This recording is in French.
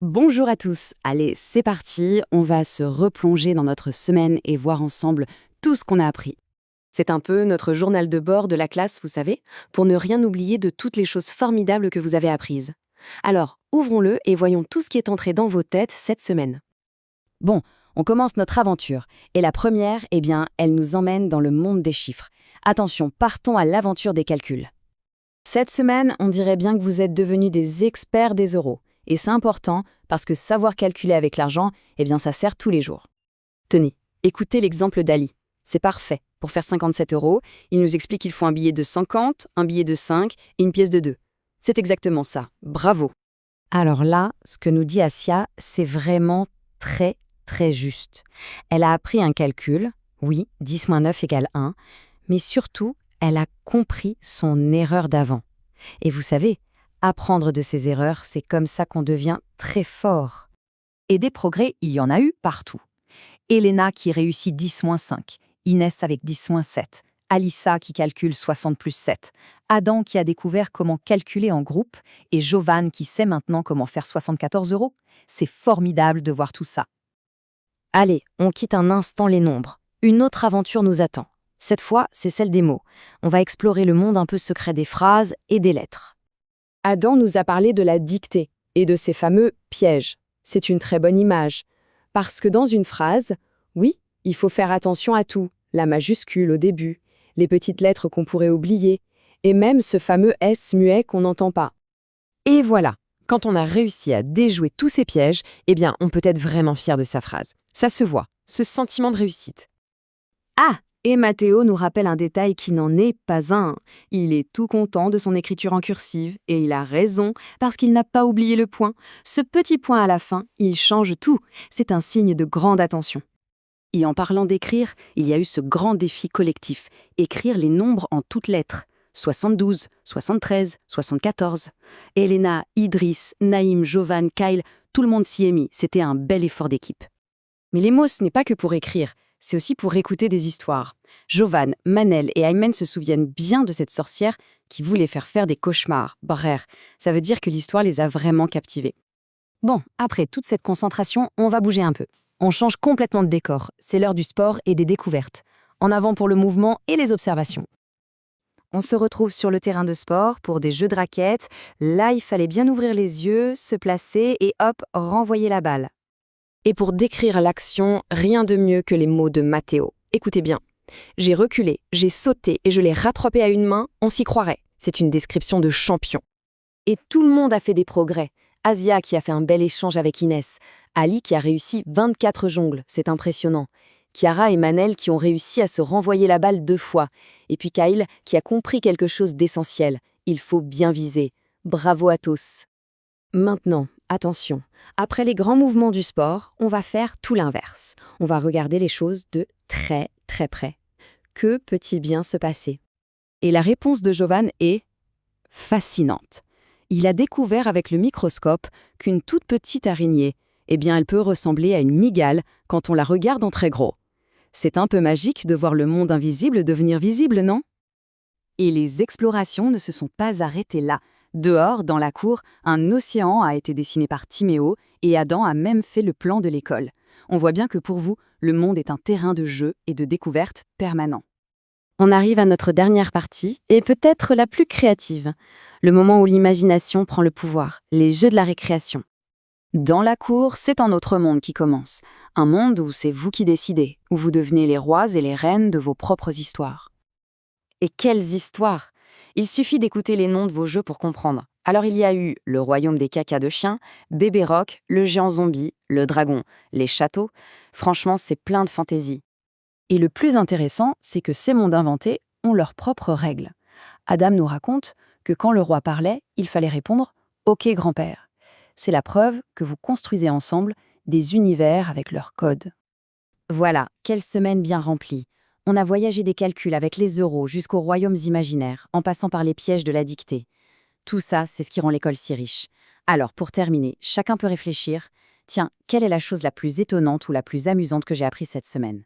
Bonjour à tous, allez c'est parti, on va se replonger dans notre semaine et voir ensemble tout ce qu'on a appris. C'est un peu notre journal de bord de la classe, vous savez, pour ne rien oublier de toutes les choses formidables que vous avez apprises. Alors, ouvrons-le et voyons tout ce qui est entré dans vos têtes cette semaine. Bon, on commence notre aventure, et la première, elle nous emmène dans le monde des chiffres. Attention, partons à l'aventure des calculs. Cette semaine, on dirait bien que vous êtes devenus des experts des euros. Et c'est important parce que savoir calculer avec l'argent, ça sert tous les jours. Tenez, écoutez l'exemple d'Ali. C'est parfait. Pour faire 57 euros, il nous explique qu'il faut un billet de 50, un billet de 5 et une pièce de 2. C'est exactement ça. Bravo. Alors là, ce que nous dit Asia, c'est vraiment très, très juste. Elle a appris un calcul, oui, 10 moins 9 égale 1, mais surtout, elle a compris son erreur d'avant. Et vous savez, apprendre de ses erreurs, c'est comme ça qu'on devient très fort. Et des progrès, il y en a eu partout. Elena qui réussit 10-5, Inès avec 10-7, Alissa qui calcule 60 plus 7, Adam qui a découvert comment calculer en groupe et Jovan qui sait maintenant comment faire 74 euros. C'est formidable de voir tout ça. Allez, on quitte un instant les nombres. Une autre aventure nous attend. Cette fois, c'est celle des mots. On va explorer le monde un peu secret des phrases et des lettres. Adam nous a parlé de la dictée et de ces fameux pièges. C'est une très bonne image. Parce que dans une phrase, oui, il faut faire attention à tout, la majuscule au début, les petites lettres qu'on pourrait oublier, et même ce fameux S muet qu'on n'entend pas. Et voilà, quand on a réussi à déjouer tous ces pièges, on peut être vraiment fier de sa phrase. Ça se voit, ce sentiment de réussite. Ah, et Mathéo nous rappelle un détail qui n'en est pas un. Il est tout content de son écriture en cursive, et il a raison, parce qu'il n'a pas oublié le point. Ce petit point à la fin, il change tout. C'est un signe de grande attention. Et en parlant d'écrire, il y a eu ce grand défi collectif, écrire les nombres en toutes lettres. 72, 73, 74. Elena, Idriss, Naïm, Jovan, Kyle, tout le monde s'y est mis. C'était un bel effort d'équipe. Mais les mots, ce n'est pas que pour écrire. C'est aussi pour écouter des histoires. Jovan, Manel et Aymen se souviennent bien de cette sorcière qui voulait faire des cauchemars. Bref, ça veut dire que l'histoire les a vraiment captivés. Bon, après toute cette concentration, on va bouger un peu. On change complètement de décor. C'est l'heure du sport et des découvertes. En avant pour le mouvement et les observations. On se retrouve sur le terrain de sport pour des jeux de raquettes. Là, il fallait bien ouvrir les yeux, se placer et hop, renvoyer la balle. Et pour décrire l'action, rien de mieux que les mots de Mathéo. Écoutez bien. J'ai reculé, j'ai sauté et je l'ai rattrapé à une main, on s'y croirait. C'est une description de champion. Et tout le monde a fait des progrès. Asia qui a fait un bel échange avec Inès. Ali qui a réussi 24 jongles, c'est impressionnant. Chiara et Manel qui ont réussi à se renvoyer la balle 2 fois. Et puis Kyle qui a compris quelque chose d'essentiel. Il faut bien viser. Bravo à tous. Maintenant, attention, après les grands mouvements du sport, on va faire tout l'inverse. On va regarder les choses de très très près. Que peut-il bien se passer? Et la réponse de Jovan est fascinante. Il a découvert avec le microscope qu'une toute petite araignée, elle peut ressembler à une mygale quand on la regarde en très gros. C'est un peu magique de voir le monde invisible devenir visible, non? Et les explorations ne se sont pas arrêtées là. Dehors, dans la cour, un océan a été dessiné par Timéo et Adam a même fait le plan de l'école. On voit bien que pour vous, le monde est un terrain de jeu et de découverte permanent. On arrive à notre dernière partie, et peut-être la plus créative. Le moment où l'imagination prend le pouvoir, les jeux de la récréation. Dans la cour, c'est un autre monde qui commence. Un monde où c'est vous qui décidez, où vous devenez les rois et les reines de vos propres histoires. Et quelles histoires! Il suffit d'écouter les noms de vos jeux pour comprendre. Alors il y a eu le royaume des cacas de chiens, Bébé Rock, le géant zombie, le dragon, les châteaux. Franchement, c'est plein de fantaisie. Et le plus intéressant, c'est que ces mondes inventés ont leurs propres règles. Adam nous raconte que quand le roi parlait, il fallait répondre « Ok, grand-père ». C'est la preuve que vous construisez ensemble des univers avec leurs codes. Voilà, quelle semaine bien remplie. On a voyagé des calculs avec les euros jusqu'aux royaumes imaginaires, en passant par les pièges de la dictée. Tout ça, c'est ce qui rend l'école si riche. Alors, pour terminer, chacun peut réfléchir. Tiens, quelle est la chose la plus étonnante ou la plus amusante que j'ai apprise cette semaine?